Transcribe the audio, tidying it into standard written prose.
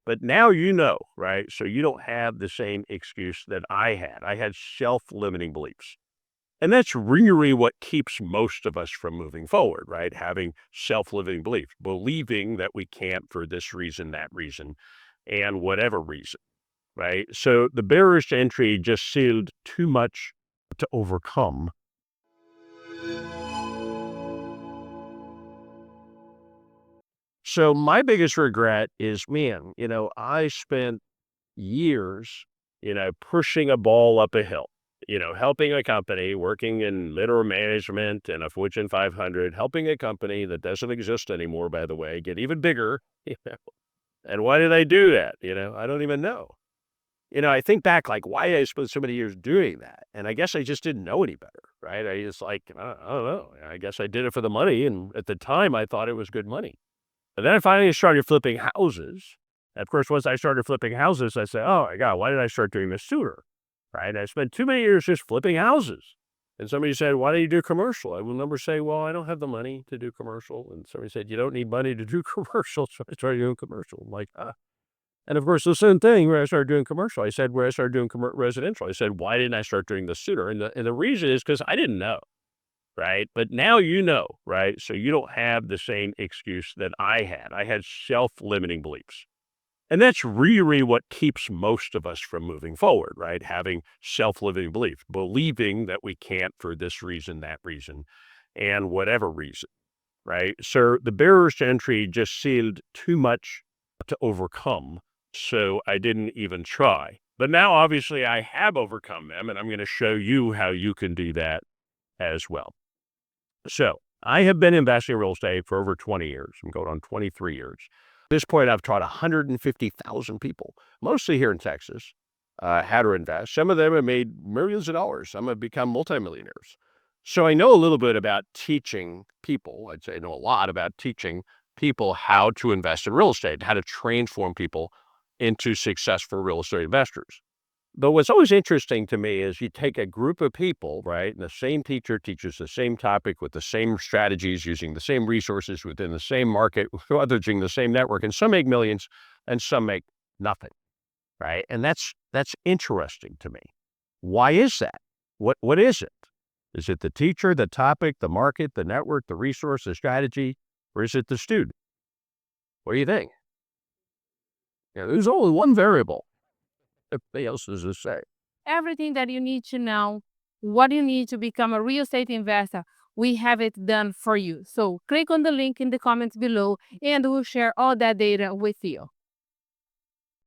But now you know, right? So you don't have the same excuse that I had. I had self-limiting beliefs. And that's really what keeps most of us from moving forward, right? Having self-limiting beliefs, believing that we can't for this reason, that reason, and whatever reason, right? So the barriers to entry just seemed too much to overcome. So my biggest regret is, man, I spent years, pushing a ball up a hill, helping a company, working in middle management and a Fortune 500, helping a company that doesn't exist anymore, by the way, get even bigger. You know, and why did I do that? I don't even know. I think back like why I spent so many years doing that. And I guess I just didn't know any better, right? I just like, I don't know. I guess I did it for the money. And at the time I thought it was good money. And then I finally started flipping houses. And of course, once I started flipping houses, I said, oh my God, why did I start doing this sooner? Right? I spent too many years just flipping houses. And somebody said, why do you do commercial? I will never say, well, I don't have the money to do commercial. And somebody said, you don't need money to do commercial. So I started doing commercial. I'm like, And of course, the same thing where I started doing commercial. I said, where I started doing residential, I said, why didn't I start doing this sooner? And the reason is because I didn't know. Right? But now you know, right? So you don't have the same excuse that I had. I had self-limiting beliefs. And that's really what keeps most of us from moving forward, right? Having self-limiting beliefs, believing that we can't for this reason, that reason, and whatever reason, right? So the barriers to entry just seemed too much to overcome. So I didn't even try. But now, obviously, I have overcome them, and I'm going to show you how you can do that as well. So I have been investing in real estate for over 20 years. I'm going on 23 years. At this point, I've taught 150,000 people, mostly here in Texas, how to invest. Some of them have made millions of dollars. Some have become multimillionaires. So I know a little bit about teaching people. I'd say I know a lot about teaching people how to invest in real estate, how to transform people into successful real estate investors. But what's always interesting to me is you take a group of people, right? And the same teacher teaches the same topic with the same strategies, using the same resources within the same market, leveraging the same network, and some make millions and some make nothing, right? And that's interesting to me. Why is that? What is it? Is it the teacher, the topic, the market, the network, the resource, the strategy, or is it the student? What do you think? There's only one variable. Everything else is the same. Everything that you need to know, what you need to become a real estate investor, we have it done for you. So click on the link in the comments below and we'll share all that data with you.